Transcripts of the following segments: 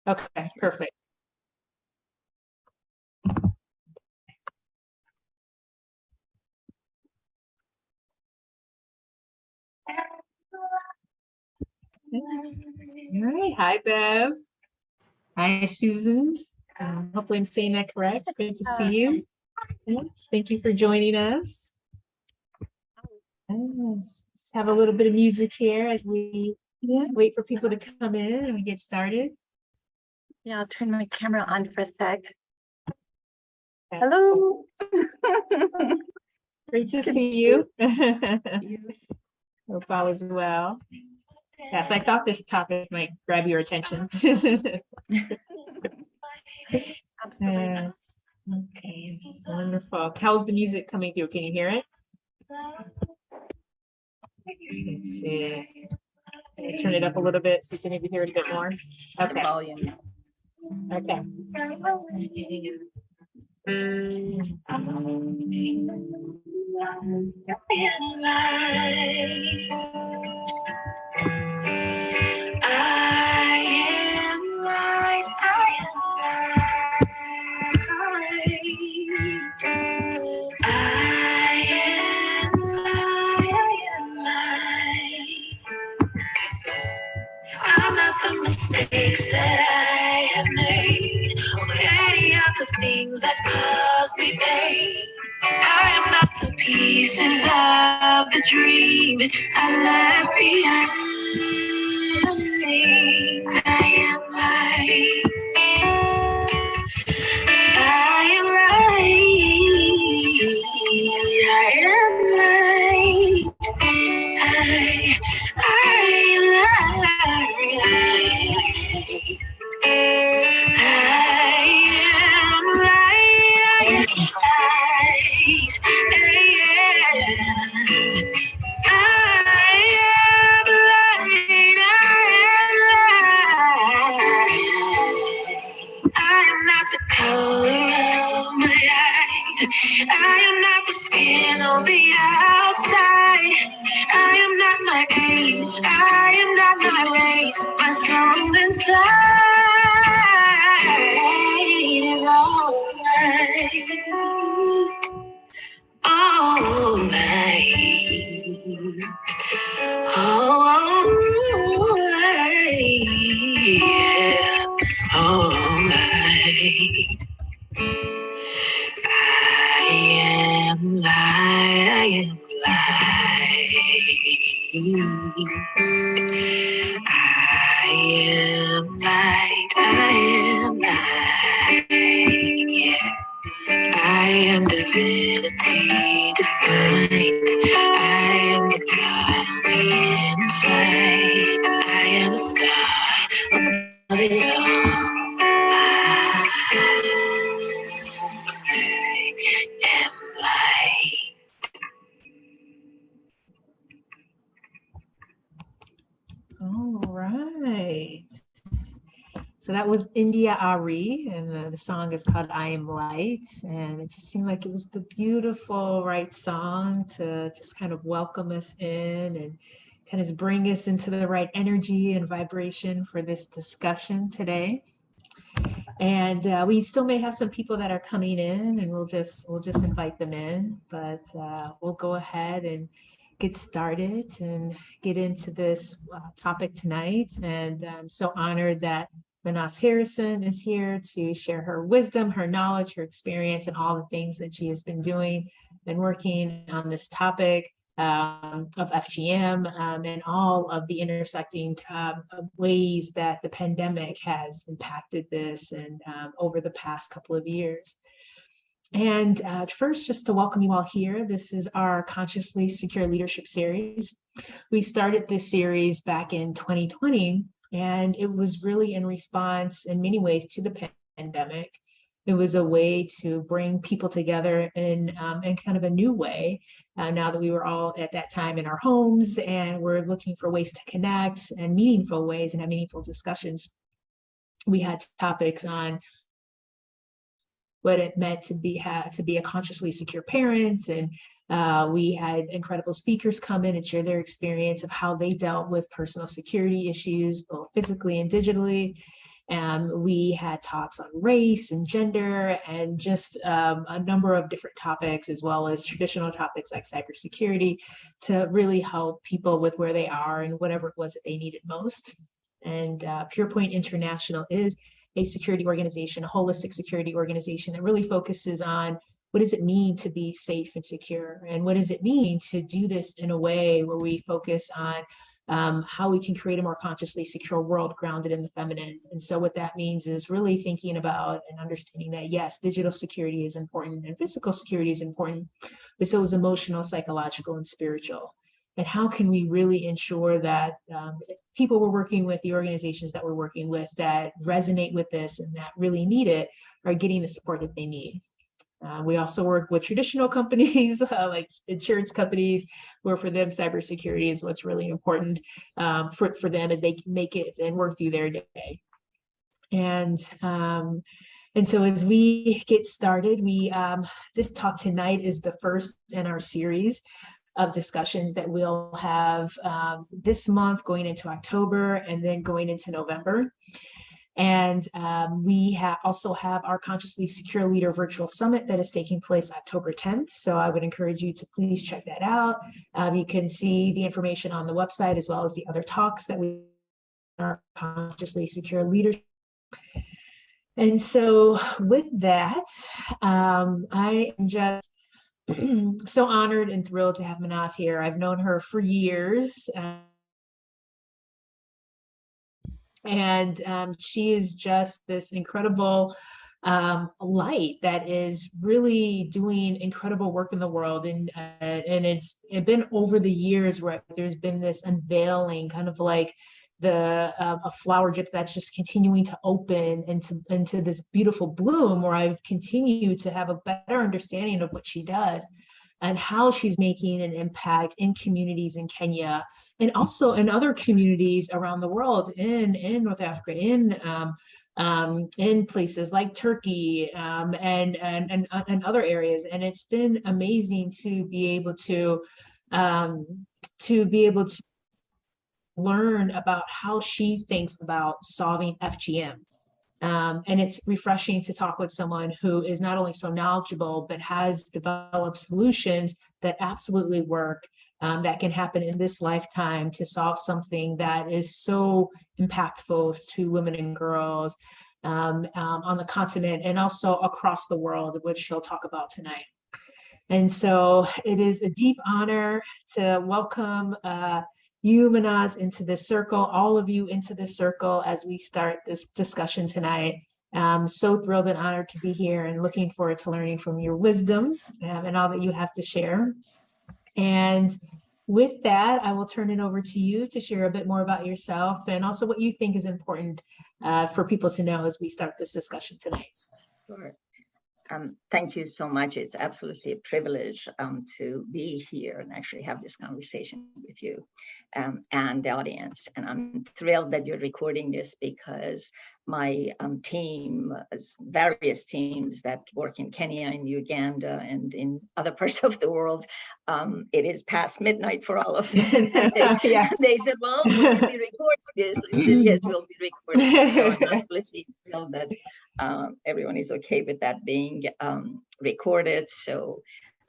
Okay, perfect. All right. Hi, Bev. Hi, Susan. Hopefully I'm saying that correct. Good to see you. Yes, thank you for joining us. Yes, just have a little bit of music here as we wait for people to come in and we get started. Yeah, I'll turn my camera on for a sec. Hello. Great to see you. Hope all is well. Yes, I thought this topic might grab your attention. Yes. Okay, wonderful. How's the music coming through? Can you hear it? Let's see. Can I turn it up a little bit so you can maybe hear it a bit more? Okay. Volume. Okay. I'm not the mistakes that I have made, or any of the things that caused me pain. I am not the pieces of the dream I left behind. I am light. I am light. I am light. I am light. I am not the skin on the outside. I am not my age. I am not my race. My soul inside is all light. All light. All light. Yeah. All light. I am light, I am light, I am light, yeah. I am divinity defined. I am the God on the inside. I am a star above it all. All right. So that was India Ari, and the song is called I Am Light. And it just seemed like it was the beautiful, right song to just kind of welcome us in and kind of bring us into the right energy and vibration for this discussion today. And we still may have some people that are coming in, and we'll just invite them in, but we'll go ahead and get started and get into this topic tonight. And I'm so honored that Mahnaz Harrison is here to share her wisdom, her knowledge, her experience, and all the things that she has been doing and working on this topic of FGM and all of the intersecting ways that the pandemic has impacted this and over the past couple of years. And first, just to welcome you all here, this is our Consciously Secure Leadership Series. We started this series back in 2020, and it was really in response in many ways to the pandemic. It was a way to bring people together in kind of a new way, now that we were all at that time in our homes and we're looking for ways to connect and meaningful ways and have meaningful discussions. We had topics on what it meant to be a consciously secure parent, and we had incredible speakers come in and share their experience of how they dealt with personal security issues, both physically and digitally. We had talks on race and gender and just a number of different topics, as well as traditional topics like cybersecurity, to really help people with where they are and whatever it was that they needed most. And PurePoint International is a security organization, a holistic security organization that really focuses on what does it mean to be safe and secure? And what does it mean to do this in a way where we focus on how we can create a more consciously secure world grounded in the feminine? And so what that means is really thinking about and understanding that, yes, digital security is important and physical security is important, but so is emotional, psychological, and spiritual. And how can we really ensure that people we're working with, the organizations that we're working with that resonate with this and that really need it, are getting the support that they need? We also work with traditional companies like insurance companies, where for them cybersecurity is what's really important for them as they make it and work through their day. And so as we get started, this talk tonight is the first in our series of discussions that we'll have this month going into October and then going into November. And we also have our Consciously Secure Leader Virtual Summit that is taking place October 10th. So I would encourage you to please check that out. You can see the information on the website, as well as the other talks that we are Consciously Secure Leadership. And so with that, I am just so honored and thrilled to have Mahnaz here. I've known her for years. And she is just this incredible light that is really doing incredible work in the world. And it's been over the years where there's been this unveiling, kind of like a flower drip that's just continuing to open into this beautiful bloom, where I've continued to have a better understanding of what she does and how she's making an impact in communities in Kenya and also in other communities around the world, in North Africa, in places like Turkey and other areas. And it's been amazing to be able to learn about how she thinks about solving FGM. And it's refreshing to talk with someone who is not only so knowledgeable, but has developed solutions that absolutely work, that can happen in this lifetime to solve something that is so impactful to women and girls on the continent and also across the world, which she'll talk about tonight. And so it is a deep honor to welcome you, Mahnaz, into this circle, all of you into this circle as we start this discussion tonight. I'm so thrilled and honored to be here and looking forward to learning from your wisdom and all that you have to share. And with that, I will turn it over to you to share a bit more about yourself and also what you think is important for people to know as we start this discussion tonight. Sure. Thank you so much. It's absolutely a privilege to be here and actually have this conversation with you and the audience. And I'm thrilled that you're recording this because my team, various teams that work in Kenya, in Uganda, and in other parts of the world, it is past midnight for all of them. Yes. They said, well, will you be recording this? I said, yes, we'll be recording. So I'm absolutely thrilled that everyone is okay with that being recorded, so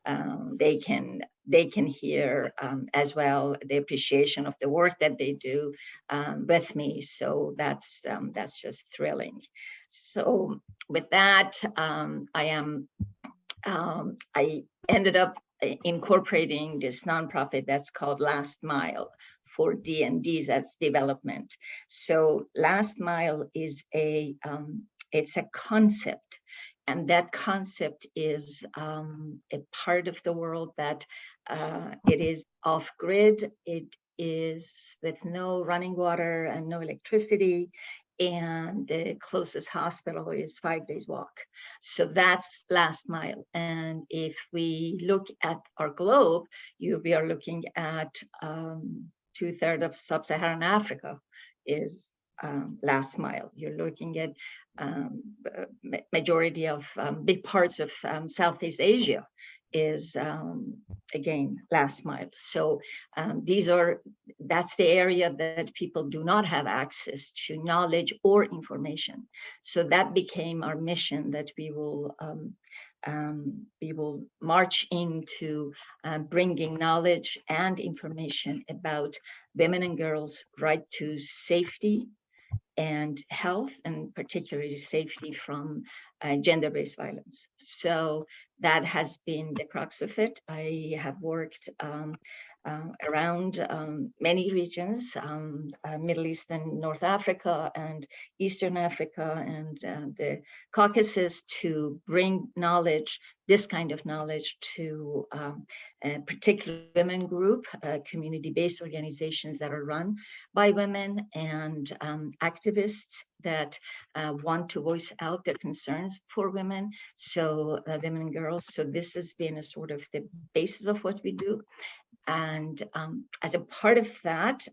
they can hear as well the appreciation of the work that they do with me. So that's just thrilling. So with that, I ended up incorporating this nonprofit that's called Last Mile, for D&D, that's development. So Last Mile is it's a concept, and that concept is a part of the world that it is off-grid, it is with no running water and no electricity, and the closest hospital is 5 days walk. So that's Last Mile. And if we look at our globe, we are looking at 2/3 of sub-Saharan Africa is Last Mile. You're looking at majority of big parts of Southeast Asia is again last mile. So that's the area that people do not have access to knowledge or information. So that became our mission, that we will march into bringing knowledge and information about women and girls' right to safety and health, and particularly safety from gender-based violence. So that has been the crux of it. I have worked around many regions, Middle East and North Africa and Eastern Africa and the Caucasus, to bring knowledge, this kind of knowledge, to a particular women group, community-based organizations that are run by women, and activists that want to voice out their concerns for women, so women and girls. So this has been a sort of the basis of what we do. And as a part of that,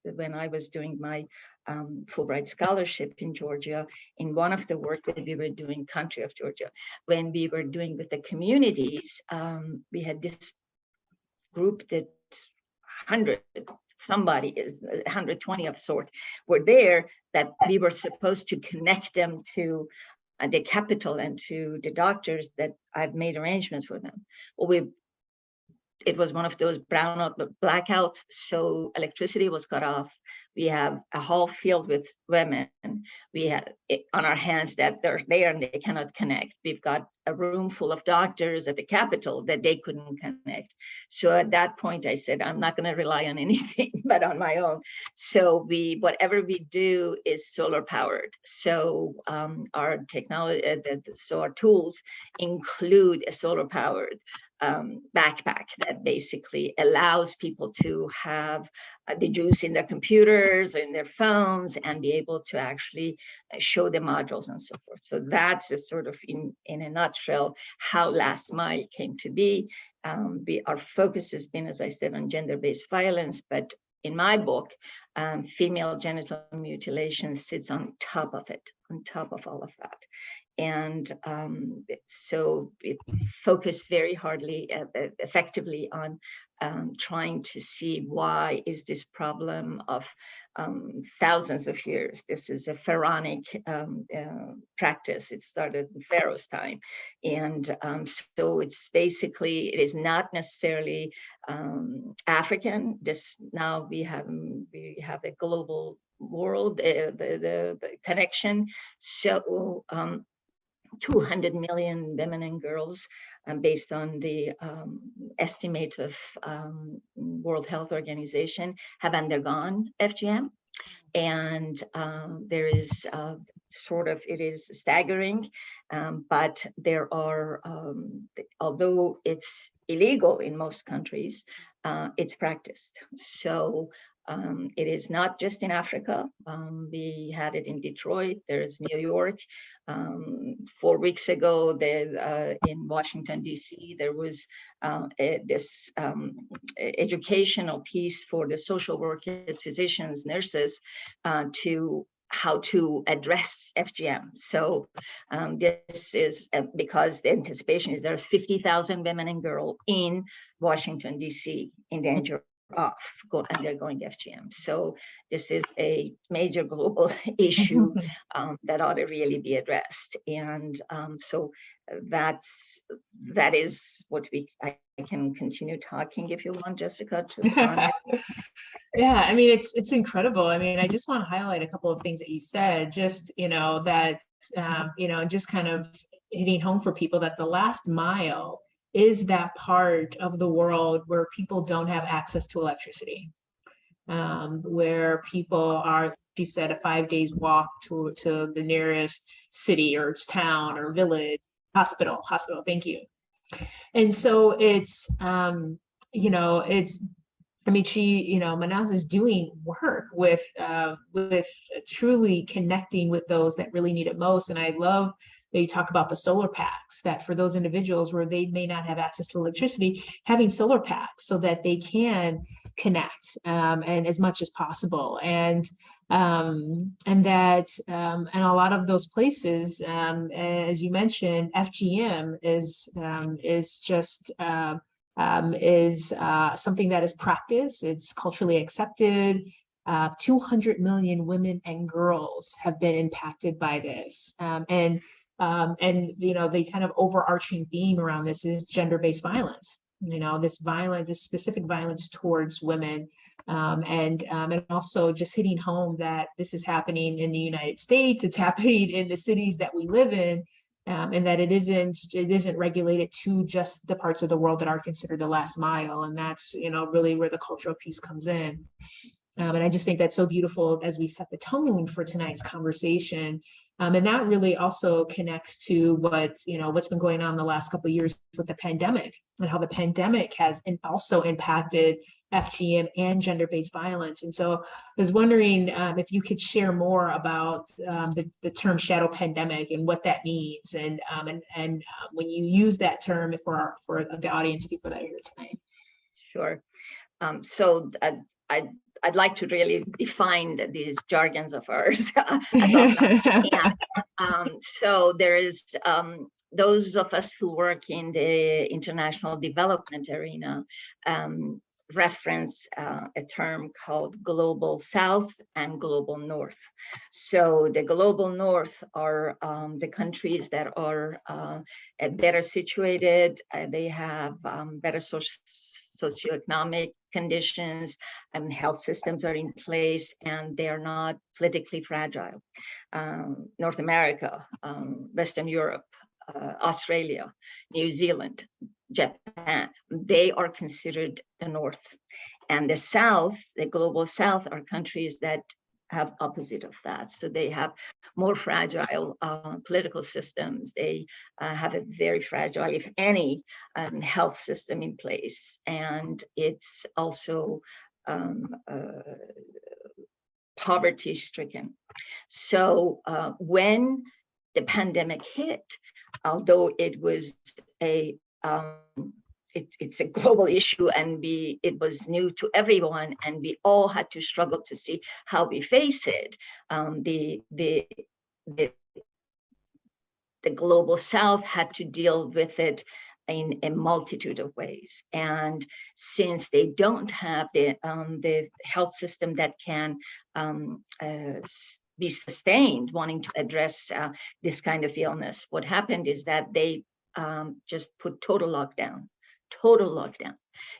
when I was doing my Fulbright scholarship in Georgia, in one of the work that we were doing, country of Georgia, when we were doing with the communities, we had this group that 120 of sort were there, that we were supposed to connect them to the capital and to the doctors that I've made arrangements for them. Well, it was one of those brownout blackouts, so electricity was cut off. We have a hall filled with women. We had it on our hands that they're there and they cannot connect. We've got a room full of doctors at the Capitol that they couldn't connect. So at that point, I said, I'm not going to rely on anything but on my own. So whatever we do is solar powered. So our technology, so our tools include a solar powered backpack that basically allows people to have the juice in their computers, in their phones, and be able to actually show the modules and so forth. So that's a sort of, in a nutshell, how Last Mile came to be. Our focus has been, as I said, on gender-based violence, but in my book, female genital mutilation sits on top of it, on top of all of that. And so it focused very hardly, effectively on trying to see why is this problem of thousands of years. This is a pharaonic practice. It started in Pharaoh's time. And so it's basically, it is not necessarily African. Now we have a global world, the connection. So 200 million women and girls, based on the estimate of World Health Organization, have undergone FGM. And there is it is staggering, but there are, although it's illegal in most countries, it's practiced. So it is not just in Africa. We had it in Detroit. There's New York. 4 weeks ago, in Washington, D.C., there was this educational piece for the social workers, physicians, nurses, to how to address FGM. So this is because the anticipation is there are 50,000 women and girls in Washington, D.C. in danger of undergoing FGM. So this is a major global issue that ought to really be addressed. And so that is what I can continue talking if you want, Jessica. Yeah, I mean, it's incredible. I mean, I just want to highlight a couple of things that you said, just, that, just kind of hitting home for people that the last mile is that part of the world where people don't have access to electricity, where people are, she said, a 5 days walk to the nearest city or town or village, hospital, thank you. And so it's, Mahnaz is doing work with truly connecting with those that really need it most. And I love that you talk about the solar packs, that for those individuals where they may not have access to electricity, having solar packs so that they can connect and as much as possible. And And that and a lot of those places, as you mentioned, FGM is just something that is practiced. It's culturally accepted. 200 million women and girls have been impacted by this, and you know, the kind of overarching theme around this is gender-based violence. You know, this violence, this specific violence towards women. And also just hitting home that this is happening in the United States, it's happening in the cities that we live in, and that it isn't regulated to just the parts of the world that are considered the last mile. And that's, you know, really where the cultural piece comes in. And I just think that's so beautiful as we set the tone for tonight's conversation. And that really also connects to what, you know, what's been going on the last couple of years with the pandemic, and how the pandemic has also impacted FGM and gender-based violence. And so I was wondering if you could share more about the term shadow pandemic and what that means, and when you use that term for the audience, people that are here tonight. Sure. So I'd like to really define these jargons of ours. So there is those of us who work in the international development arena reference a term called Global South and Global North. So the Global North are the countries that are better situated. They have better socioeconomic conditions, and health systems are in place, and they are not politically fragile. North America, Western Europe, Australia, New Zealand, Japan, they are considered the North. And the South, the Global South, are countries that have opposite of that. So they have more fragile political systems. They have a very fragile, if any, health system in place. And it's also poverty stricken. So when the pandemic hit, although it was it's a global issue, and it was new to everyone, and we all had to struggle to see how we face it. The Global South had to deal with it in a multitude of ways, and since they don't have the health system that can be sustained, wanting to address this kind of illness, what happened is that they just put total lockdown.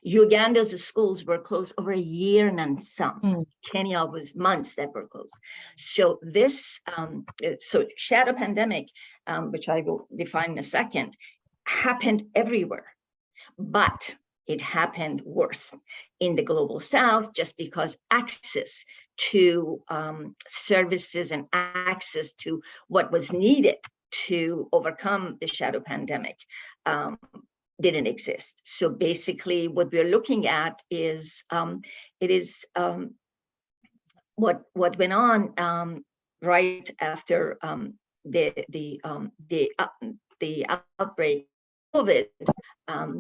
Uganda's schools were closed over a year and some. Kenya was months that were closed. So this, so shadow pandemic, which I will define in a second, happened everywhere, but it happened worse in the Global South, just because access to services and access to what was needed to overcome the shadow pandemic didn't exist. So basically what we're looking at is what went on right after the outbreak of COVID.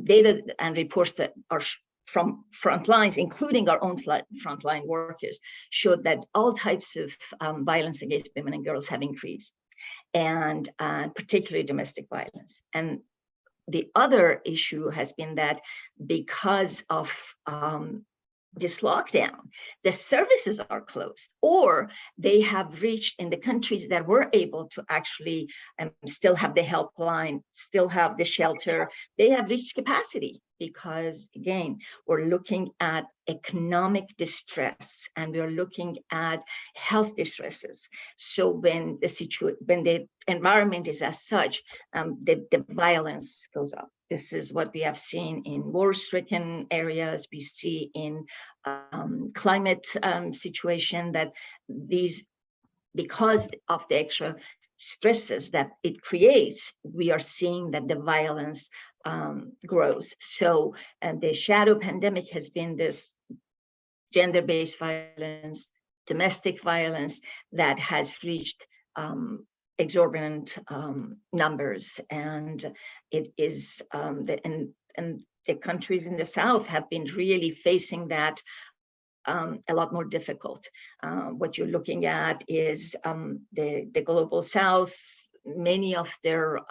Data and reports that are from front lines, including our own frontline workers, showed that all types of violence against women and girls have increased, and particularly domestic violence. And the other issue has been that because of this lockdown, the services are closed, or they have reached, in the countries that were able to actually still have the helpline, still have the shelter, they have reached capacity, because again, we're looking at economic distress and we're looking at health distresses. So when the environment is as such, the violence goes up. This is what we have seen in war-stricken areas. We see in climate situation that these, because of the extra stresses that it creates, we are seeing that the violence grows. So the shadow pandemic has been this gender-based violence, domestic violence that has reached exorbitant numbers, and it is and the countries in the South have been really facing that a lot more difficult. What you're looking at is the global South. Many of their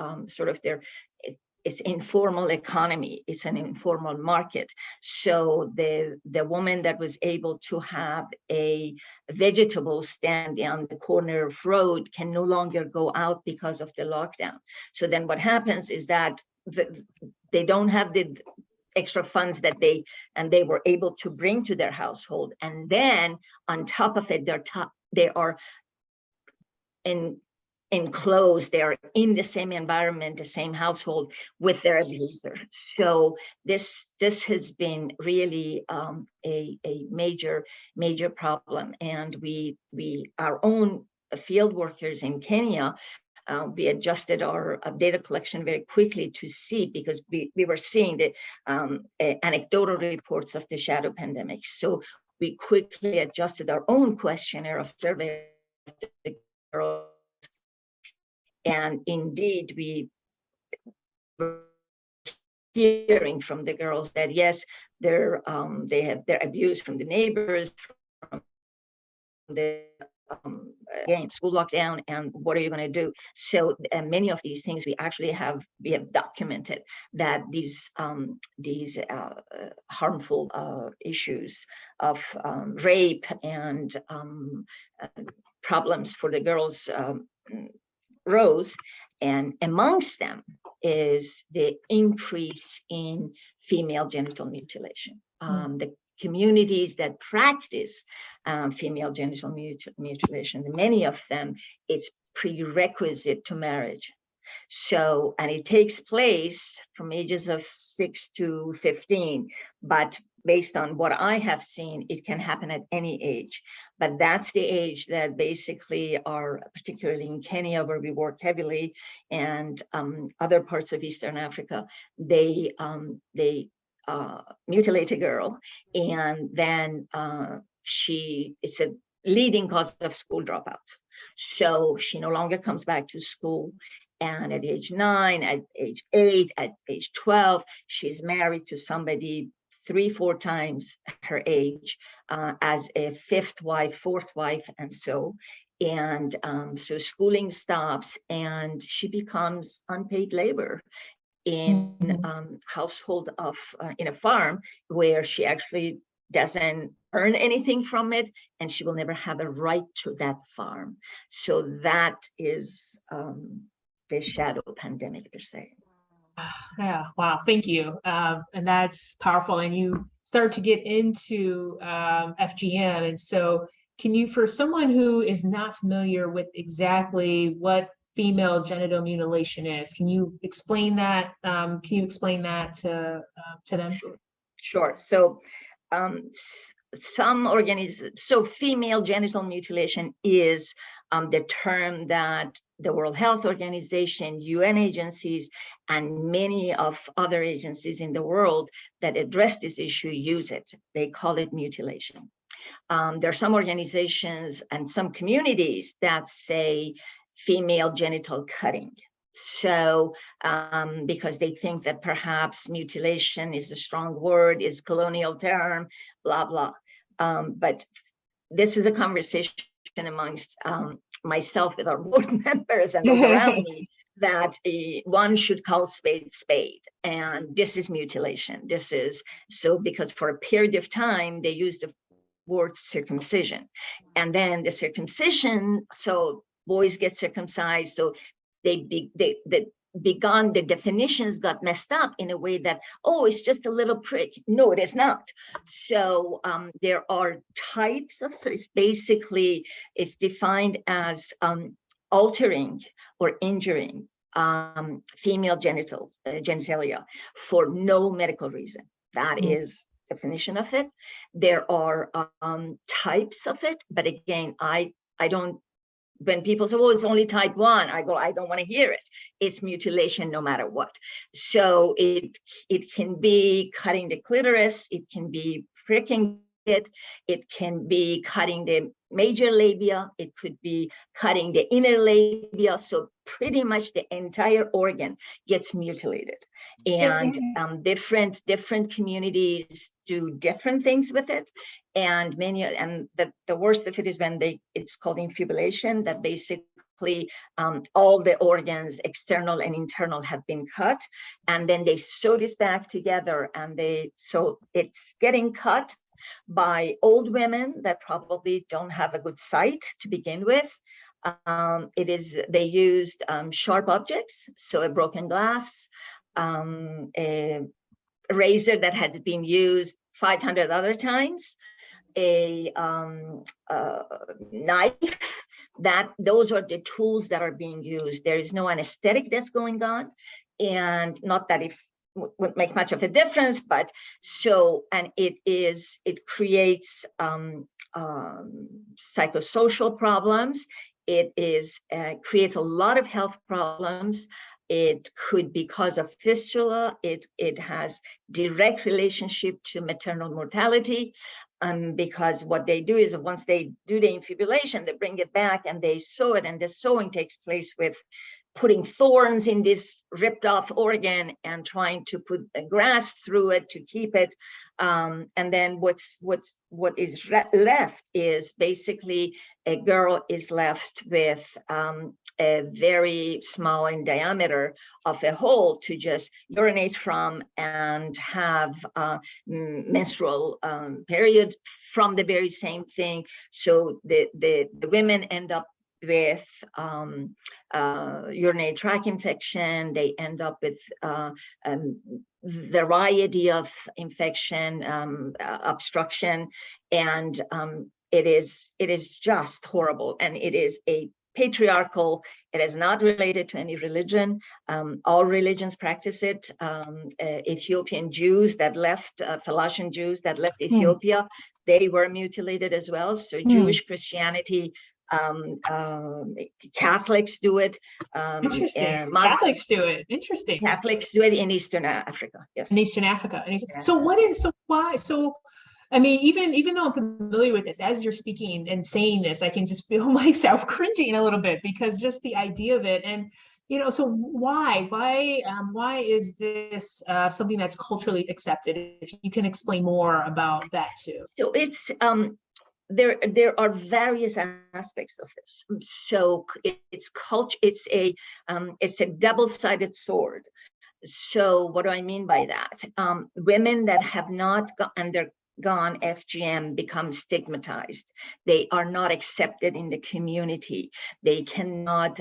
it's informal economy. It's an informal market. So the woman that was able to have a vegetable stand on the corner of road can no longer go out because of the lockdown. So then what happens is that they don't have the extra funds that they were able to bring to their household. And then on top of it, they are enclosed, they're in the same environment, the same household with their abuser. So this has been really a major problem. And we our own field workers in Kenya, we adjusted our data collection very quickly to see, because we were seeing the anecdotal reports of the shadow pandemic. So we quickly adjusted our own questionnaire of survey of the girls. And indeed, we were hearing from the girls that yes, they're abused from the neighbors, from the again, school lockdown, and what are you going to do? So many of these things we have documented, that these harmful issues of rape and problems for the girls rose, and amongst them is the increase in female genital mutilation. The communities that practice female genital mutilations, many of them, it's prerequisite to marriage. So, and it takes place from ages of 6 to 15, but based on what I have seen, it can happen at any age. But that's the age that basically are, particularly in Kenya, where we work heavily, and other parts of Eastern Africa, they mutilate a girl, and then it's a leading cause of school dropouts. So she no longer comes back to school. And at age 9, at age 8, at age 12, she's married to somebody 3-4 times her age, as a 5th wife, 4th wife, and so. And so schooling stops, and she becomes unpaid labor in household of in a farm, where she actually doesn't earn anything from it, and she will never have a right to that farm. So that is the shadow pandemic, per se. Yeah, wow, thank you. And that's powerful. And you start to get into FGM. And so can you, for someone who is not familiar with exactly what female genital mutilation is, can you explain that? To them? Sure. So so female genital mutilation is the term that the World Health Organization, UN agencies, and many of other agencies in the world that address this issue use it. They call it mutilation. There are some organizations and some communities that say female genital cutting. So because they think that perhaps mutilation is a strong word, is colonial term, blah, blah. But this is a conversation amongst myself with our board members and those around me, that one should call spade spade. And this is mutilation. This is so, because for a period of time, they used the word circumcision. And then the circumcision, so boys get circumcised, so the definitions got messed up in a way that, oh, it's just a little prick. No, it is not. So there are types of, so it's defined as altering or injuring female genitalia for no medical reason. That is definition of it. There are types of it, but again, I don't. When people say, "Oh, it's only type 1," I go, I don't want to hear it. It's mutilation no matter what. So it can be cutting the clitoris, it can be pricking it can be cutting the major labia, it could be cutting the inner labia. So pretty much the entire organ gets mutilated. And different communities do different things with it. And the worst of it is when it's called infibulation, that basically all the organs, external and internal, have been cut, and then they sew this back together, and so it's getting cut by old women that probably don't have a good sight to begin with. They used sharp objects, so a broken glass, a razor that had been used 500 other times, a knife. Those are the tools that are being used. There is no anesthetic that's going on, and not that it would make much of a difference, but and it creates psychosocial problems. It creates a lot of health problems. It could be cause of fistula. It has direct relationship to maternal mortality. Because what they do is, once they do the infibulation, they bring it back and they sew it, and the sewing takes place with putting thorns in this ripped off organ and trying to put the grass through it to keep it. And then what is left is basically a girl is left with a very small in diameter of a hole to just urinate from and have menstrual period from the very same thing. So the women end up with urinary tract infection. They end up with variety of infection, obstruction, and it is just horrible. And it is a patriarchal. It is not related to any religion. All religions practice it. Ethiopian Jews that left, Falashan Jews that left Ethiopia, they were mutilated as well. So Jewish, Christianity, Catholics do it. Interesting. Catholics do it. Interesting. Catholics do it in Eastern Africa. Yes. In Eastern Africa. So why? So I mean, even though I'm familiar with this, as you're speaking and saying this, I can just feel myself cringing a little bit, because just the idea of it. And so why is this something that's culturally accepted? If you can explain more about that too. So it's there are various aspects of this. So it's culture. It's a double-sided sword. So what do I mean by that? Women that have not undergone FGM become stigmatized. They are not accepted in the community. They cannot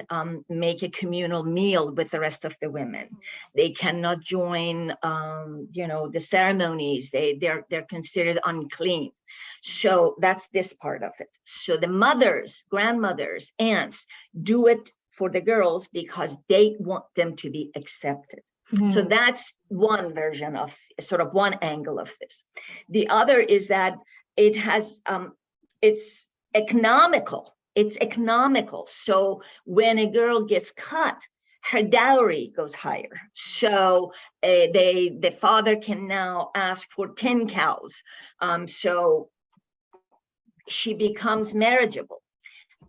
make a communal meal with the rest of the women. They cannot join, the ceremonies. They're considered unclean. So that's this part of it. So the mothers, grandmothers, aunts do it for the girls because they want them to be accepted. So that's one version of sort of one angle of this. The other is that it has, it's economical. It's economical. So when a girl gets cut, her dowry goes higher. So the father can now ask for 10 cows. So she becomes marriageable.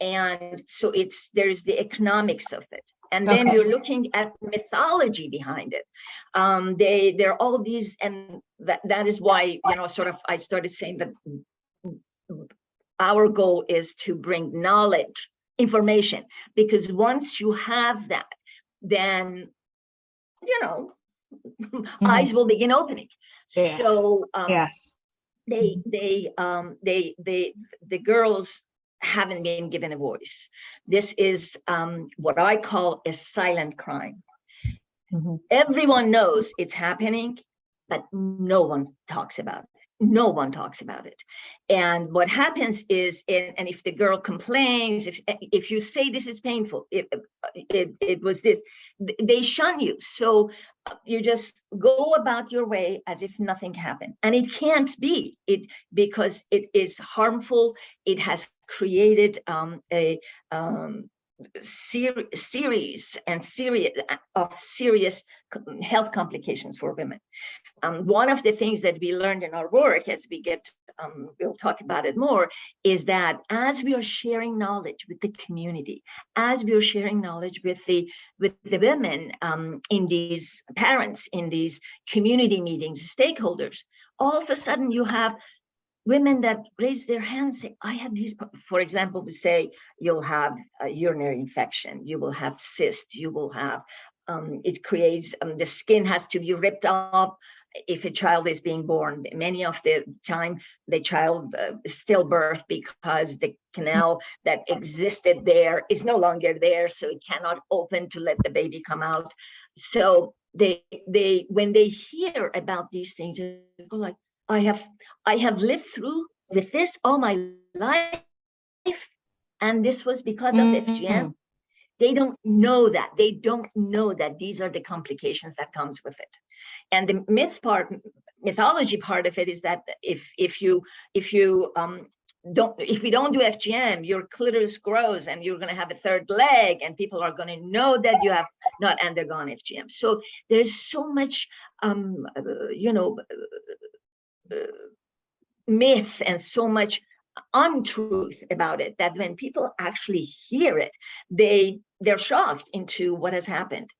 And so there's the economics of it. And then you're looking at mythology behind it. There are all these, and that is why, I started saying that our goal is to bring knowledge, information, because once you have that, then, eyes will begin opening. Yeah. So yes, the girls haven't been given a voice. This is what I call a silent crime. Everyone knows it's happening, but no one talks about it. No one talks about it. And what happens is, and if the girl complains, if you say this is painful, it was this, they shun you. So you just go about your way as if nothing happened. And it can't be because it is harmful. It has created a series of serious health complications for women. One of the things that we learned in our work as we get we'll talk about it more, is that as we are sharing knowledge with the community, as we are sharing knowledge with the women, in these parents, in these community meetings, stakeholders, all of a sudden you have women that raise their hands, say, I have these, for example, we say you'll have a urinary infection, you will have cysts, you will have, it creates, the skin has to be ripped off if a child is being born. Many of the time, the child is stillbirth because the canal that existed there is no longer there, so it cannot open to let the baby come out. So they when they hear about these things, they go like, I have lived through with this all my life, and this was because of FGM. They don't know that. They don't know that these are the complications that comes with it. And the mythology part of it is that if we don't do FGM, your clitoris grows and you're going to have a third leg, and people are going to know that you have not undergone FGM. So there's so much, myth and so much untruth about it that when people actually hear it, they're shocked into what has happened.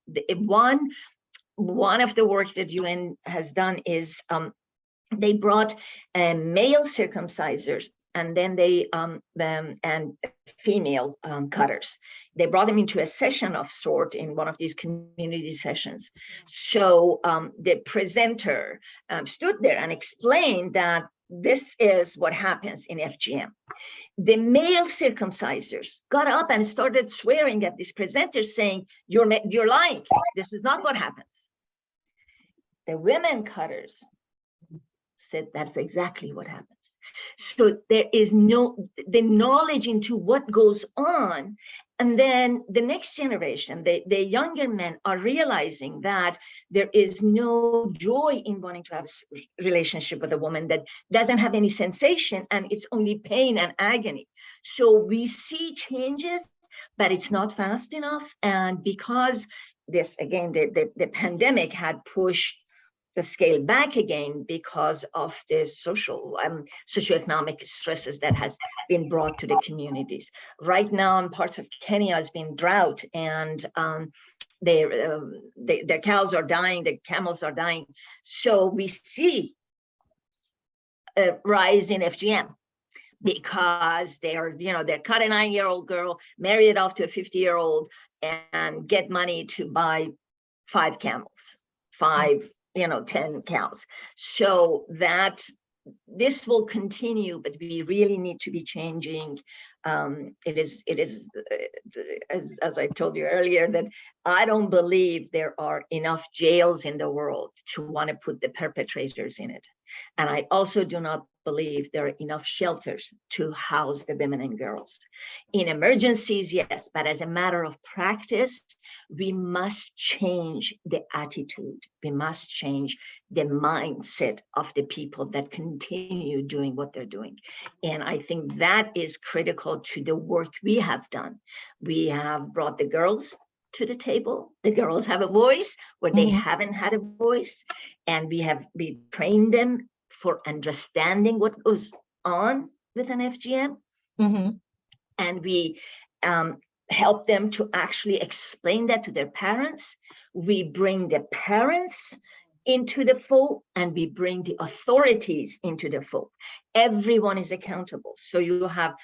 One of the work that UN has done is they brought male circumcisers and then and female cutters. They brought them into a session of sort in one of these community sessions. So the presenter stood there and explained that this is what happens in FGM. The male circumcisers got up and started swearing at this presenter, saying, you're lying. This is not what happens. The women cutters said that's exactly what happens. So there is the knowledge into what goes on. And then the next generation, the younger men are realizing that there is no joy in wanting to have a relationship with a woman that doesn't have any sensation, and it's only pain and agony. So we see changes, but it's not fast enough. And because this, again, the pandemic had pushed the scale back again because of the socioeconomic stresses that has been brought to the communities. Right now, in parts of Kenya, has been drought, and their cows are dying, the camels are dying. So we see a rise in FGM because they cut a 9-year-old girl, marry it off to a 50-year-old, and get money to buy 5 camels, 10 cows. So that this will continue, but we really need to be changing. It is as I told you earlier, that I don't believe there are enough jails in the world to want to put the perpetrators in it. And I also do not believe there are enough shelters to house the women and girls. In emergencies, yes, but as a matter of practice, we must change the attitude. We must change the mindset of the people that continue doing what they're doing. And I think that is critical to the work we have done. We have brought the girls to the table. The girls have a voice where they haven't had a voice. And we trained them for understanding what goes on with an FGM. And we help them to actually explain that to their parents. We bring the parents into the fold, and we bring the authorities into the fold. Everyone is accountable. So you have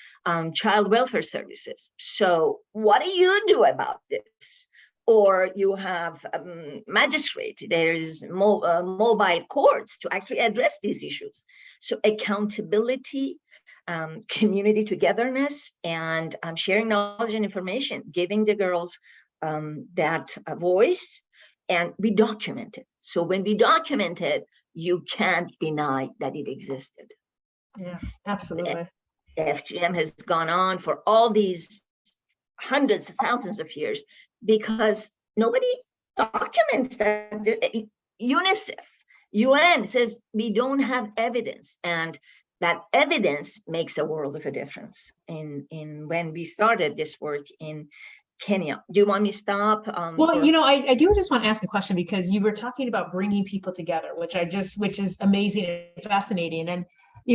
child welfare services. So what do you do about this? Or you have magistrate. There is mobile courts to actually address these issues. So accountability, community togetherness, and sharing knowledge and information, giving the girls that voice, and we document it. So when we document it, you can't deny that it existed. Yeah, absolutely. FGM has gone on for all these hundreds of thousands of years because nobody documents that. UNICEF, UN says we don't have evidence, and that evidence makes a world of a difference. In when we started this work in Kenya. Do you want me to stop? Well, I do just want to ask a question, because you were talking about bringing people together, which is amazing and fascinating. And,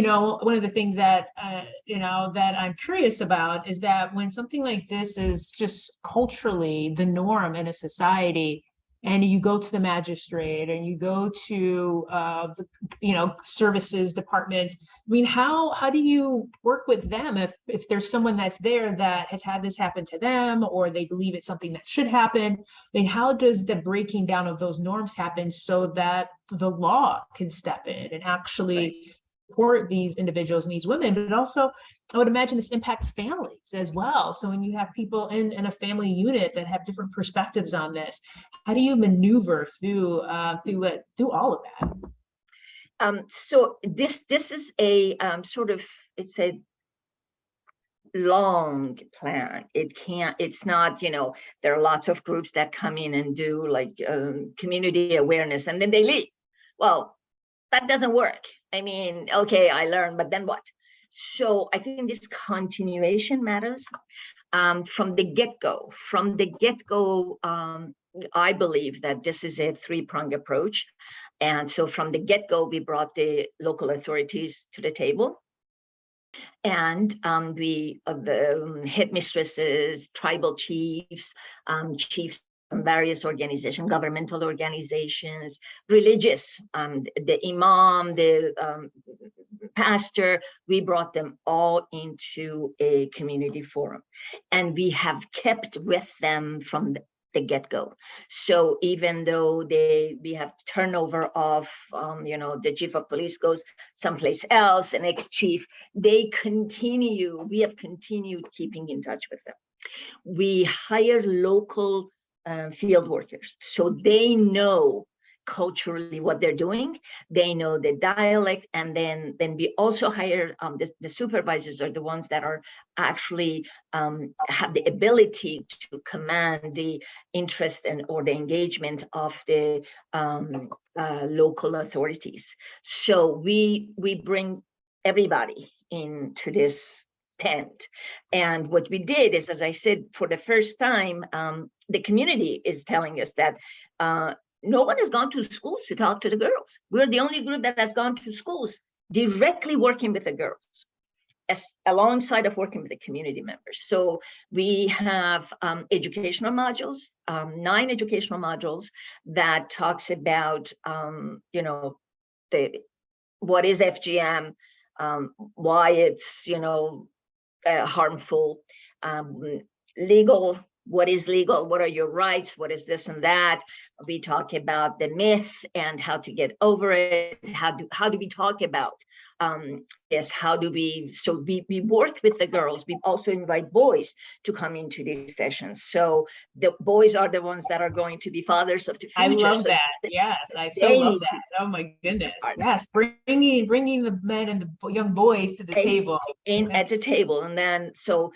one of the things that, that I'm curious about is that when something like this is just culturally the norm in a society, and you go to the magistrate and you go to services departments, I mean, how do you work with them if there's someone that's there that has had this happen to them, or they believe it's something that should happen? I mean, how does the breaking down of those norms happen so that the law can step in and actually support these individuals and these women? But also, I would imagine this impacts families as well. So when you have people in a family unit that have different perspectives on this, how do you maneuver through all of that? So this is a it's a long plan. It's not, there are lots of groups that come in and do like community awareness and then they leave. Well, that doesn't work. I mean, okay, I learned, but then what? So I think this continuation matters from the get-go. From the get-go, I believe that this is a three-pronged approach. And so from the get-go, we brought the local authorities to the table. And the headmistresses, tribal chiefs, chiefs from various organizations, governmental organizations, religious, the imam, the pastor, we brought them all into a community forum. And we have kept with them from the get-go. So even though we have turnover of, the chief of police goes someplace else, an ex-chief, we have continued keeping in touch with them. We hire local field workers, so they know culturally what they're doing, they know the dialect, and then we also hire the supervisors are the ones that are actually have the ability to command the interest or the engagement of the local authorities. So we bring everybody into this tent. And what we did is, as I said, for the first time, the community is telling us that no one has gone to schools to talk to the girls. We're the only group that has gone to schools directly working with the girls, alongside of working with the community members. So we have educational modules, 9 educational modules that talks about, what is FGM, why it's, harmful, legal, what is legal, what are your rights, what is this and that. We talk about the myth and how to get over it. How do we talk about so we work with the girls. We also invite boys to come into these sessions. So the boys are the ones that are going to be fathers of the future. I love that. Yes, I so love that. Oh my goodness. Yes, bringing the men and the young boys to the table. At the table. And then so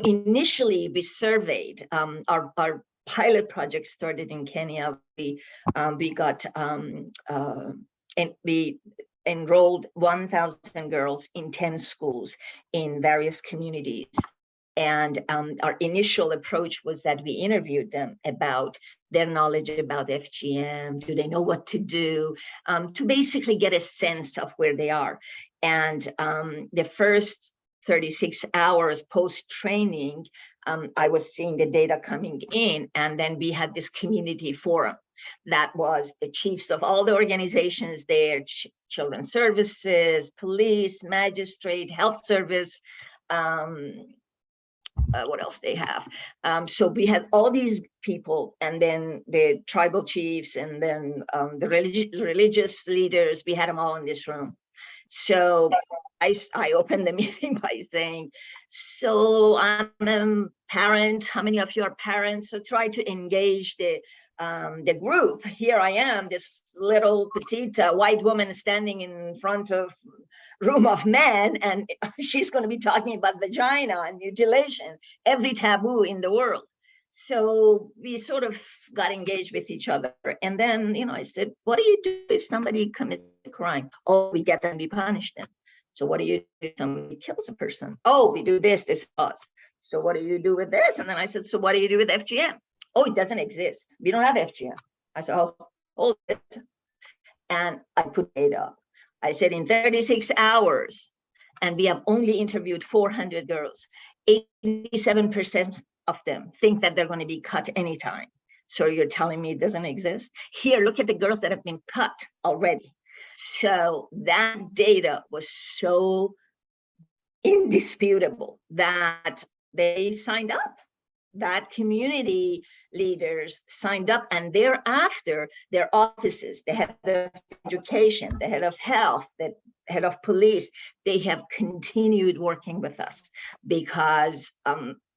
initially we surveyed our pilot project started in Kenya. We got and we enrolled 1,000 girls in 10 schools in various communities. And our initial approach was that we interviewed them about their knowledge about FGM. Do they know what to do? To basically get a sense of where they are. And the first 36 hours post-training, I was seeing the data coming in, and then we had this community forum that was the chiefs of all the organizations there, children's services, police, magistrate, health service, what else they have. So we had all these people, and then the tribal chiefs, and then the religious leaders, we had them all in this room. So I opened the meeting by saying, so I'm a parent, how many of you are parents? So try to engage the group. Here I am, this little petite white woman standing in front of room of men, and she's going to be talking about vagina and mutilation, every taboo in the world. So we sort of got engaged with each other. And then, I said, what do you do if somebody commits a crime? Oh, we get them, we punish them. So what do you do if somebody kills a person? Oh, we do this us. So what do you do with this? And then I said, so what do you do with FGM? Oh, it doesn't exist. We don't have FGM. I said, oh, hold it. And I put data up. I said in 36 hours, and we have only interviewed 400 girls, 87% of them think that they're going to be cut anytime. So you're telling me it doesn't exist? Here, look at the girls that have been cut already. So that data was so indisputable that they signed up. That community leaders signed up, and thereafter their offices, the head of education, the head of health, the head of police, they have continued working with us because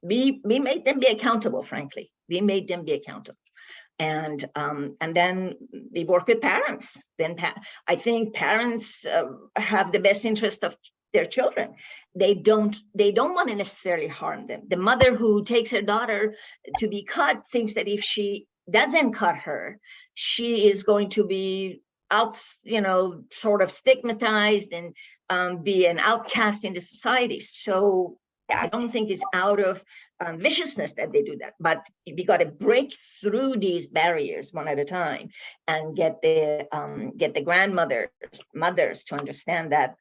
we made them be accountable. Frankly, we made them be accountable, and then we work with parents. Then I think parents have the best interest of their children. They don't want to necessarily harm them. The mother who takes her daughter to be cut thinks that if she doesn't cut her, she is going to be out, sort of stigmatized and be an outcast in the society. So I don't think it's out of viciousness that they do that, but we got to break through these barriers one at a time and get the mothers to understand that,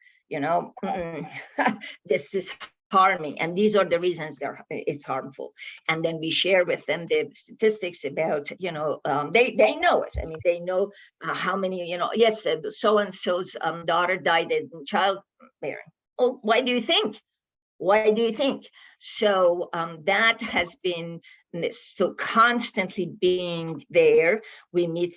this is harming, and these are the reasons it's harmful. And then we share with them the statistics about, they know it. I mean, they know how many, yes, so and so's daughter died in childbearing. Oh, why do you think? So that has been so constantly being there. We meet,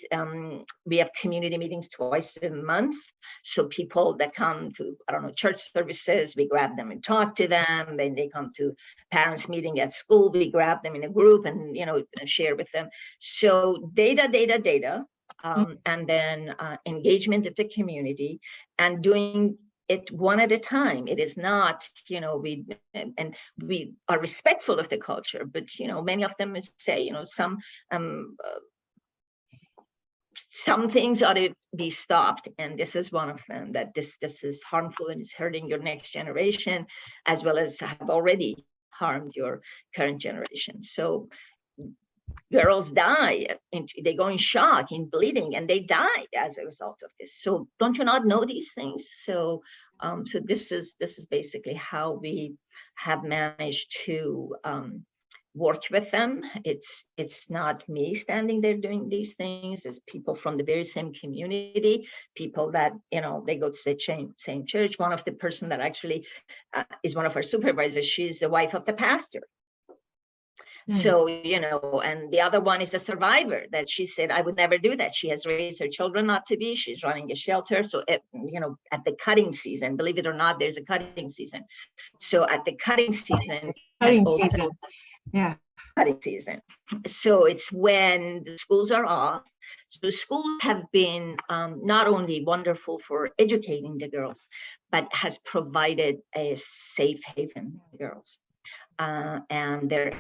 we have community meetings twice a month. So people that come to, church services, we grab them and talk to them. Then they come to parents meeting at school, we grab them in a group and, share with them. So data, and then engagement of the community and doing it one at a time. It is not, we are respectful of the culture, but many of them say, some things ought to be stopped, and this is one of them. That this is harmful and it's hurting your next generation, as well as have already harmed your current generation. So girls die, and they go in shock, in bleeding, and they die as a result of this. So don't you not know these things? So this is basically how we have managed to work with them. It's not me standing there doing these things. It's people from the very same community, people that they go to the same church. One of the person that actually is one of our supervisors, she's the wife of the pastor. So, and the other one is a survivor that she said, I would never do that. She has raised her children not to be. She's running a shelter. So, at the cutting season, believe it or not, there's a cutting season. So at the cutting season. Yeah. Cutting season. So it's when the schools are off. So schools have been not only wonderful for educating the girls, but has provided a safe haven for the girls. And they're,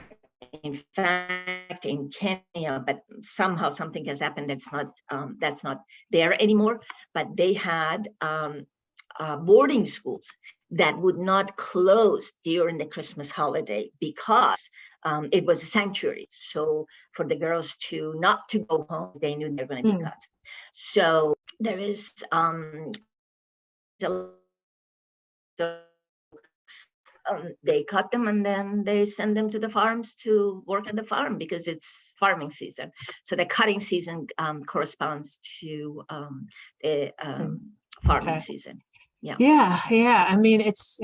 in fact, in Kenya, but somehow something has happened that's not there anymore. But they had boarding schools that would not close during the Christmas holiday because it was a sanctuary. So for the girls not to go home, they knew they're going to be cut. So there is they cut them and then they send them to the farms to work at the farm because it's farming season. So the cutting season corresponds to the farming season. Yeah. I mean, it's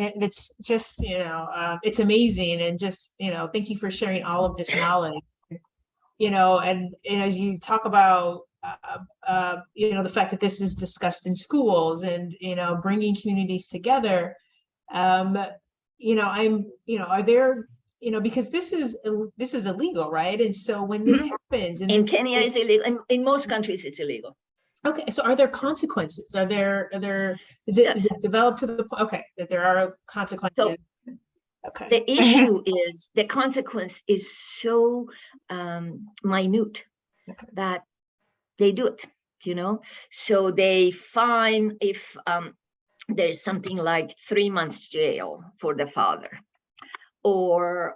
just, it's amazing. And just, thank you for sharing all of this knowledge, and as you talk about, the fact that this is discussed in schools and, bringing communities together, are there, because this is illegal, right? And so when this happens, in Kenya, it's illegal. In most countries, it's illegal. Okay, so are there consequences? Is it developed to the point? Okay, that there are consequences. So okay. The issue is the consequence is so minute that they do it. So they fine if there's something like 3 months jail for the father, or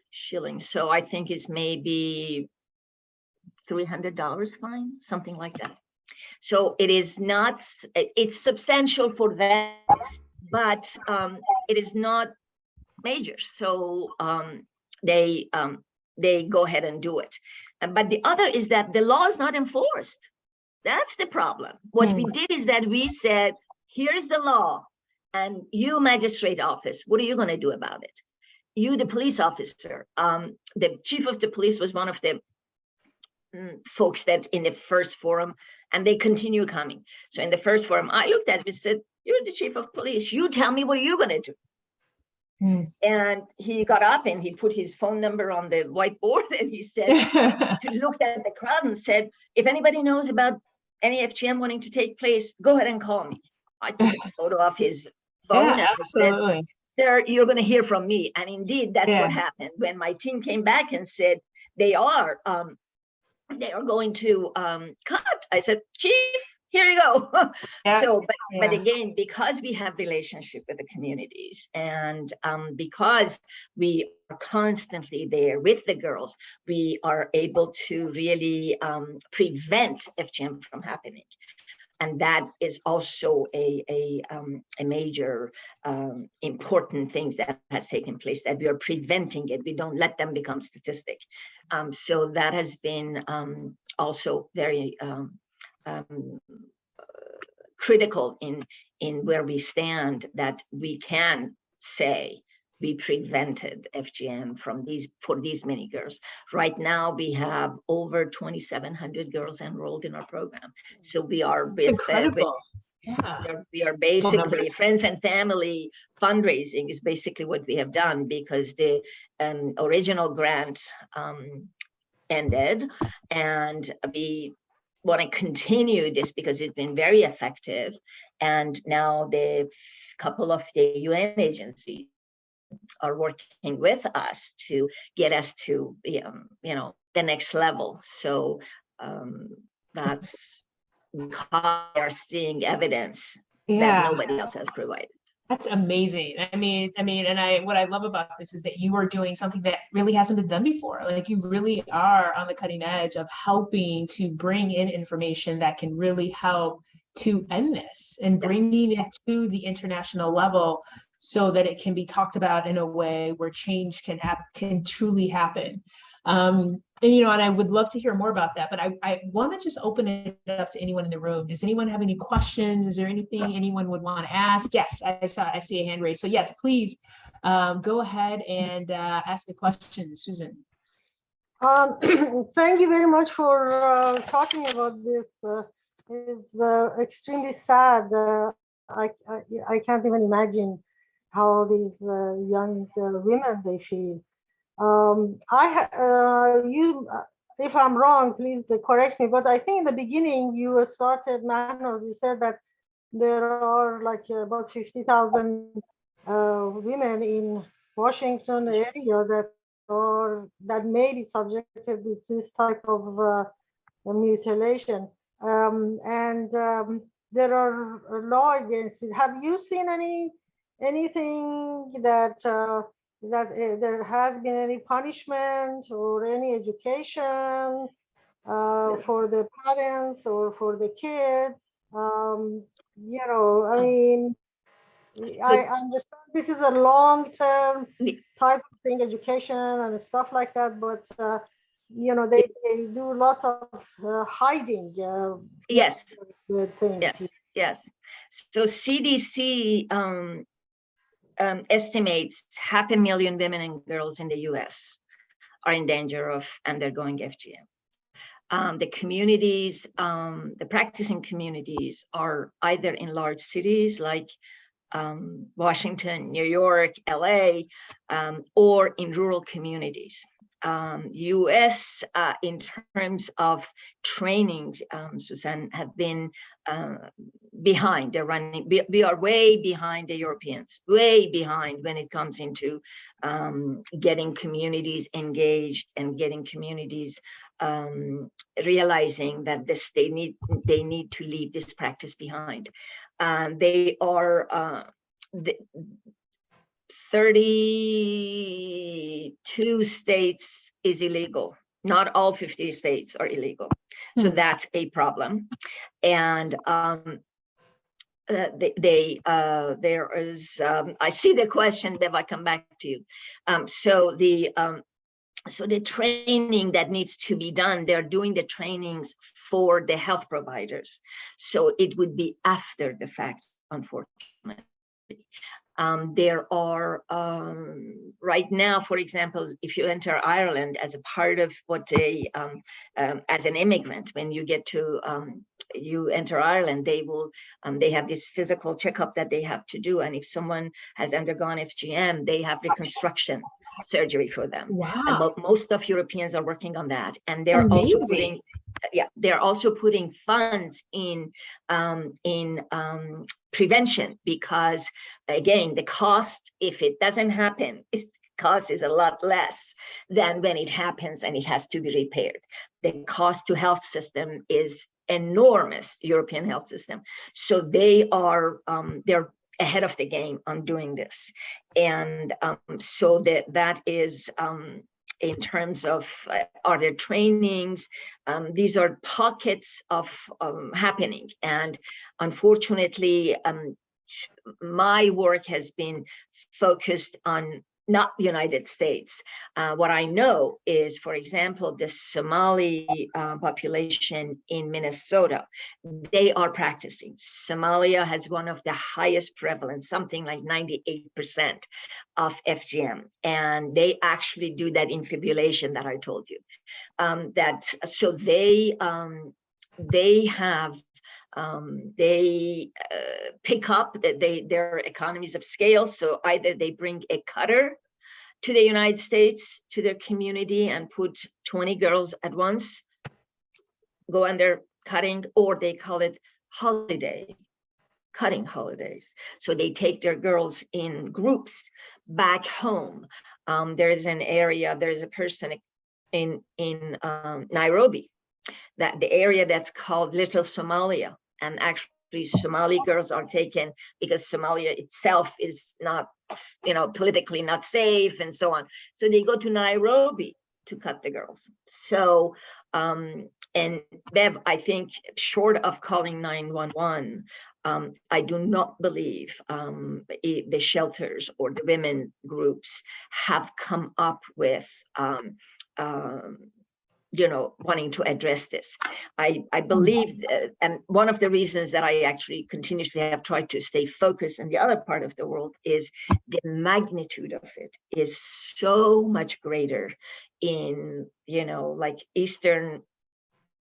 shillings. So I think it's maybe $300 fine, something like that. So it is not, it's substantial for them, but it is not major. So they go ahead and do it. But the other is that the law is not enforced. That's the problem. What we did is that we said, here's the law, and you, magistrate office, what are you going to do about it? You, the police officer, the chief of the police was one of the folks that in the first forum, and they continue coming. So in the first forum, I looked at it and said, you're the chief of police. You tell me what are you going to do? And he got up and he put his phone number on the whiteboard and he said, looked at the crowd and said, if anybody knows about any FGM wanting to take place, go ahead and call me. I took a photo of his phone. Yeah, absolutely. There, you're going to hear from me. And indeed, that's what happened. When my team came back and said they are going to cut, I said, Chief, here you go. So, but again, because we have relationship with the communities and because we are constantly there with the girls, we are able to really prevent FGM from happening. And that is also a major important thing that has taken place, that we are preventing it. We don't let them become statistic. So that has been also very critical in where we stand, that we can say we prevented FGM for these many girls. Right now, we have over 2,700 girls enrolled in our program. So we are we are basically friends and family fundraising is basically what we have done, because the original grant ended, and we want to continue this because it's been very effective. And now the couple of the UN agencies are working with us to get us to the next level. So that's because we are seeing evidence that nobody else has provided. That's amazing. I mean, and what I love about this is that you are doing something that really hasn't been done before. Like, you really are on the cutting edge of helping to bring in information that can really help to end this and bringing it to the international level so that it can be talked about in a way where change can truly happen. And I would love to hear more about that, but I want to just open it up to anyone in the room. Does anyone have any questions? Is there anything anyone would want to ask? Yes, I see a hand raised. So yes, please go ahead and ask a question, Susan. Thank you very much for talking about this. It's extremely sad. I can't even imagine how these young women they feel. If I'm wrong, please correct me, but I think in the beginning you started, Mahnaz, you said that there are like about 50,000 women in Washington area that may be subjected to this type of mutilation. There are a law against it. Have you seen anything that there has been any punishment or any education for the parents or for the kids? I understand this is a long-term type of thing, education and stuff like that, but they do a lot of hiding. Yes. Things. Yes. So CDC estimates 500,000 women and girls in the US are in danger of undergoing FGM. The communities, the practicing communities are either in large cities like Washington, New York, LA, or in rural communities. US, in terms of training, Susan, have been behind. They're running. We are way behind the Europeans, way behind when it comes into getting communities engaged and getting communities realizing that they need to leave this practice behind. They are 32 states is illegal Not all 50 states are illegal. So that's a problem. And there is, I see the question, Bev, I come back to you. So the training that needs to be done, they're doing the trainings for the health providers. So it would be after the fact, unfortunately. There are, right now, for example, if you enter Ireland as a part of what as an immigrant, when you get to, you enter Ireland, they have this physical checkup that they have to do. And if someone has undergone FGM, they have reconstruction surgery for them. Wow. Most of Europeans are working on that. And they're also putting funds in prevention, because again, the cost, if it doesn't happen, cost is a lot less than when it happens and it has to be repaired. The cost to health system is enormous, European health system. So they are, they're ahead of the game on doing this. And so that is, in terms of are there trainings, these are pockets of happening. And unfortunately, my work has been focused on not the United States. What I know is, for example, the Somali population in Minnesota, they are practicing. Somalia has one of the highest prevalence, something like 98% of FGM. And they actually do that infibulation that I told you. So they have, they pick up their economies of scale. So either they bring a cutter to the United States, to their community, and put 20 girls at once, go under cutting, or they call it cutting holidays. So they take their girls in groups back home. There is an area, there's a person in Nairobi, that the area that's called Little Somalia. And actually Somali girls are taken because Somalia itself is not, politically not safe and so on. So they go to Nairobi to cut the girls. So, and Bev, I think short of calling 911, I do not believe the shelters or the women groups have come up with wanting to address this. I believe, and one of the reasons that I actually continuously have tried to stay focused in the other part of the world is the magnitude of it is so much greater in, like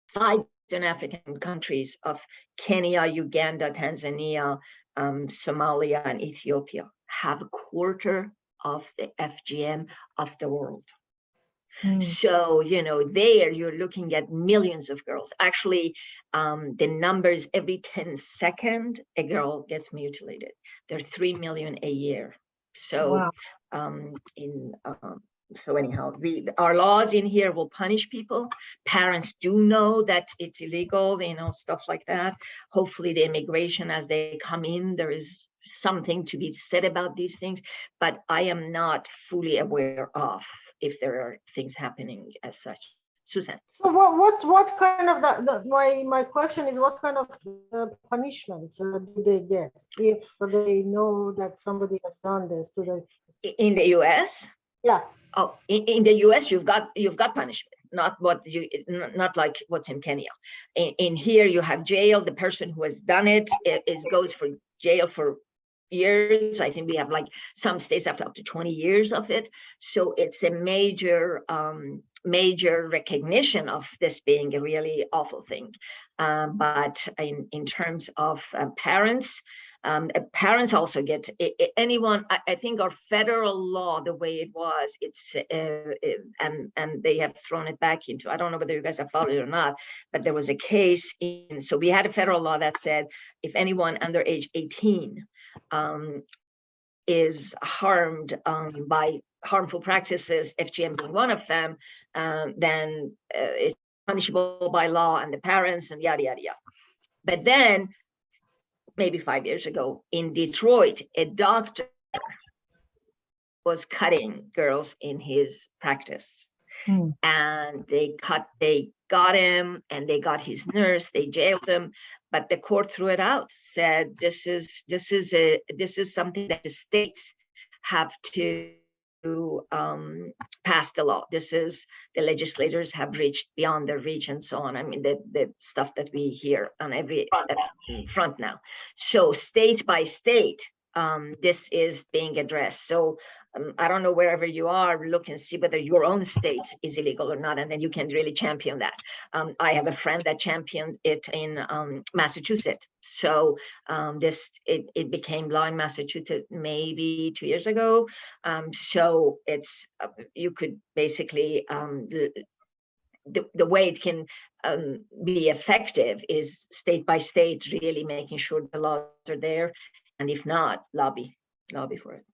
five Eastern African countries of Kenya, Uganda, Tanzania, Somalia, and Ethiopia have a quarter of the FGM of the world. So, there you're looking at millions of girls. Actually, the numbers, every 10 seconds, a girl gets mutilated. There are 3 million a year. So, wow. So anyhow, our laws in here will punish people. Parents do know that it's illegal, stuff like that. Hopefully the immigration, as they come in, there is something to be said about these things, but I am not fully aware of if there are things happening as such. Susan. So what kind of my question is, what kind of punishment do they get if they know that somebody has done this to they? In the US? Yeah. Oh, in the US, you've got punishment, not like what's in Kenya. In here, you have jail. The person who has done it goes for jail for years. I think we have some states have up to 20 years of it. So it's a major recognition of this being a really awful thing. But in terms of parents also get anyone. I think our federal law, the way it was, it's and they have thrown it back into, I don't know whether you guys have followed it or not, but there was a case so we had a federal law that said if anyone under age 18 is harmed by harmful practices, FGM being one of them, then it's punishable by law, and the parents and yada yada yada. But then maybe 5 years ago in Detroit, a doctor was cutting girls in his practice. and they got him, and they got his nurse, they jailed him, but the court threw it out, said this is something that the states have to pass the law. This is, the legislators have reached beyond their reach and so on. I mean, the stuff that we hear on every front now. So state by state, this is being addressed. So I don't know, wherever you are, look and see whether your own state is illegal or not, and then you can really champion that. I have a friend that championed it in Massachusetts. So it became law in Massachusetts maybe 2 years ago. So it's you could basically the way it can be effective is state by state, really making sure the laws are there, and if not, lobby for it.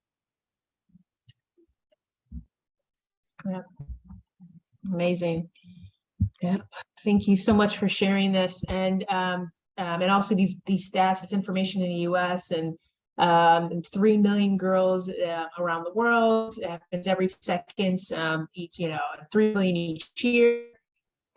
Yeah. Amazing. Yeah. Thank you so much for sharing this, and also these stats. It's information in the U.S. and 3 million girls around the world. It happens every second. Each 3 million each year.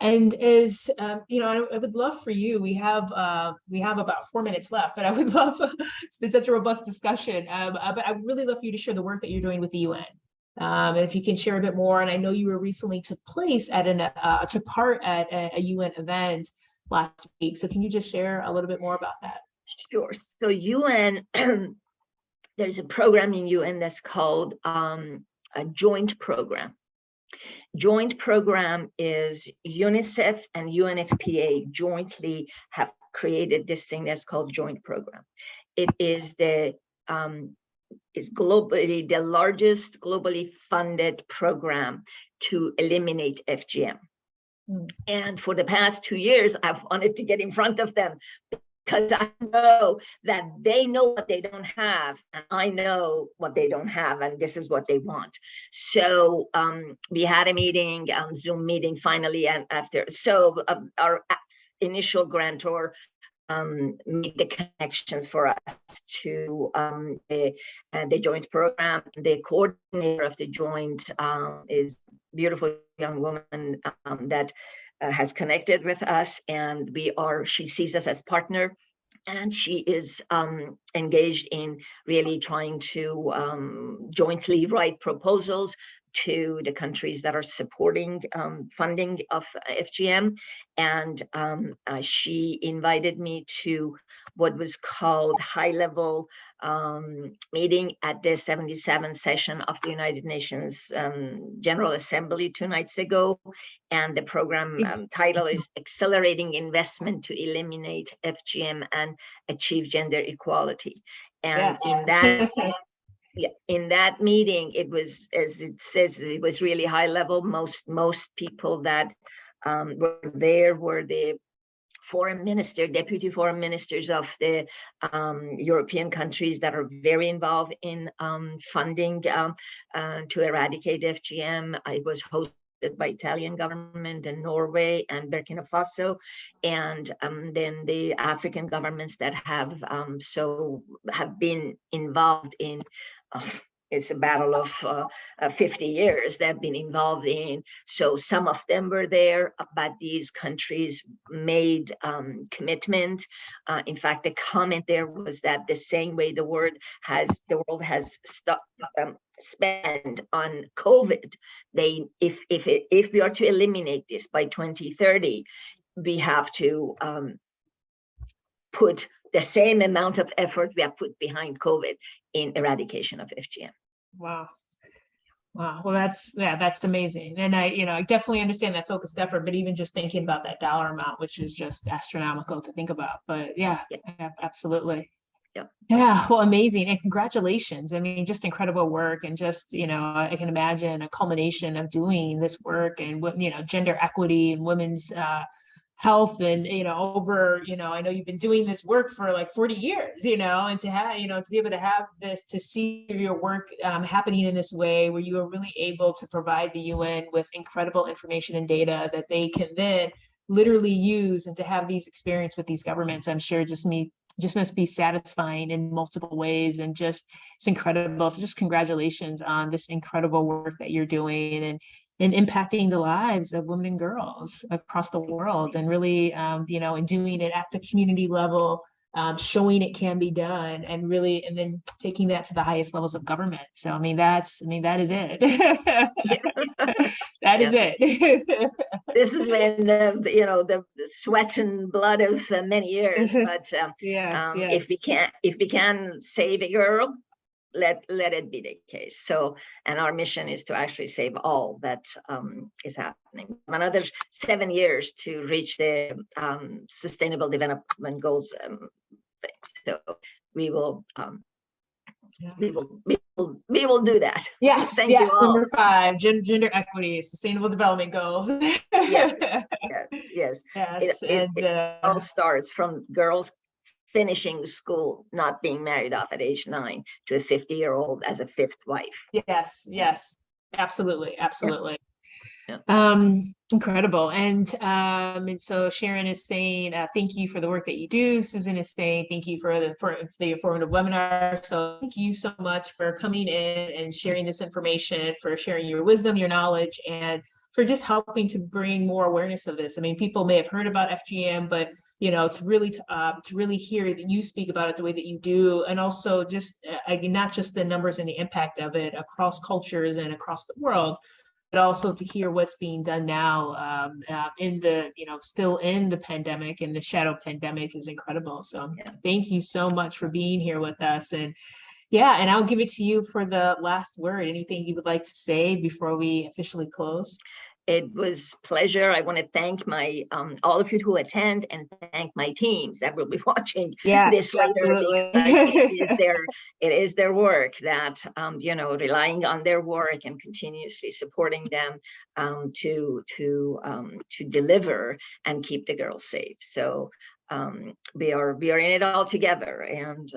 And as I would love for you. We have about 4 minutes left, but I would love. It's been such a robust discussion. But I would really love for you to share the work that you're doing with the UN. And if you can share a bit more, and I know you recently took part at a UN event last week. So can you just share a little bit more about that? Sure. So UN, there's a program in UN that's called a joint program. Joint program is UNICEF and UNFPA jointly have created this thing that's called joint program. It is is globally the largest globally funded program to eliminate FGM. And for the past 2 years, I've wanted to get in front of them because I know that they know what they don't have, and I know what they don't have, and this is what they want. So we had a meeting, Zoom meeting finally, and after, so our initial grantor made the connections for us to the joint program. The coordinator of the joint is a beautiful young woman that has connected with us, and she sees us as partner, and she is engaged in really trying to jointly write proposals to the countries that are supporting funding of FGM. And she invited me to what was called high-level meeting at the 77th session of the United Nations General Assembly 2 nights ago. And the program title is Accelerating Investment to Eliminate FGM and Achieve Gender Equality. And yes. In that meeting, it was, as it says, it was really high level. Most people that were there were the deputy foreign ministers of the European countries that are very involved in funding to eradicate FGM. It was hosted by Italian government and Norway and Burkina Faso, and then the African governments that have been involved in. It's a battle of 50 years they've been involved in. So some of them were there, but these countries made commitment. In fact, the comment there was that the same way the world has spent on COVID, if we are to eliminate this by 2030, we have to put the same amount of effort we have put behind COVID in eradication of FGM. Wow. Well, that's amazing. And I definitely understand that focused effort, but even just thinking about that dollar amount, which is just astronomical to think about. But yeah. Absolutely. Yeah. Well, amazing. And congratulations. I mean, just incredible work. And just, I can imagine a culmination of doing this work and, gender equity and women's health and, I know you've been doing this work for like 40 years, and to have, to be able to have this, to see your work happening in this way where you are really able to provide the UN with incredible information and data that they can then literally use, and to have these experience with these governments, I'm sure just must be satisfying in multiple ways, and just it's incredible. So just congratulations on this incredible work that you're doing. And in impacting the lives of women and girls across the world, and really, you know, and doing it at the community level, showing it can be done, and really, and then taking that to the highest levels of government. So, I mean, that is it. That is it. This has been the sweat and blood of many years. But yes. if we can save a girl, let it be the case. So, and our mission is to actually save all that is happening. Another 7 years to reach the Sustainable Development Goals things. So we will we will do that. Yes. Thank you all. Number 5, gender equity, sustainable development goals. Yes. It all starts from girls finishing school, not being married off at age 9 to a 50-year-old as a 5th wife. Yes, absolutely. Yeah. Incredible. And so Sharon is saying, thank you for the work that you do. Susan is saying, thank you for the informative webinar. So thank you so much for coming in and sharing this information, for sharing your wisdom, your knowledge, and for just helping to bring more awareness of this. I mean, people may have heard about FGM, but you know, to really hear that you speak about it the way that you do, and also just not just the numbers and the impact of it across cultures and across the world, but also to hear what's being done now in the, you know, still in the pandemic, and the shadow pandemic is incredible. So thank you so much for being here with us. And and I'll give it to you for the last word. Anything you would like to say before we officially close? It was a pleasure. I want to thank my all of you who attend, and thank my teams that will be watching this later. Absolutely. It is their work that relying on their work and continuously supporting them to deliver and keep the girls safe. So we are in it all together, and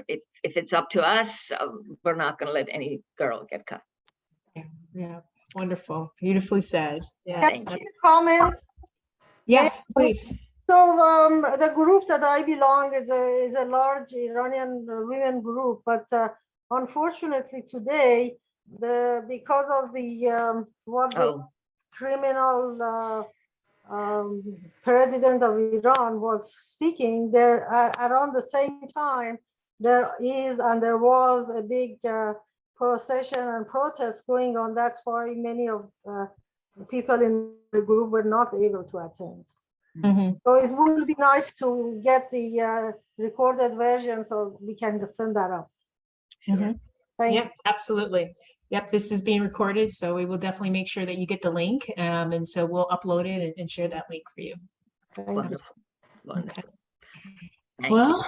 if it's up to us, we're not going to let any girl get cut. Yeah. Wonderful. Beautifully said. Yes. Thank you. Comment. Yes, please. So the group that I belong is a large Iranian women group, but unfortunately today, because of the the criminal president of Iran was speaking there, around the same time there was a big procession and protest going on. That's why many of people in the group were not able to attend. Mm-hmm. So it would be nice to get the recorded version so we can send that up. Mm-hmm. Thank you. Absolutely. Yep, this is being recorded, so we will definitely make sure that you get the link, and so we'll upload it and share that link for you. Wonderful. Okay. Thank well,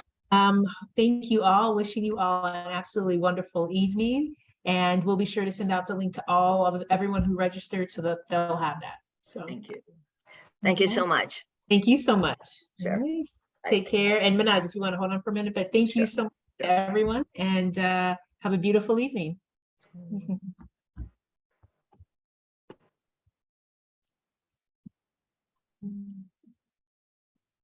thank you all. Wishing you all an absolutely wonderful evening. And we'll be sure to send out the link to everyone who registered so that they'll have that. So thank you. Thank you so much. Thank you so much. Sure. Right. Take care. And Mahnaz, if you want to hold on for a minute, but thank you so much to everyone, and have a beautiful evening.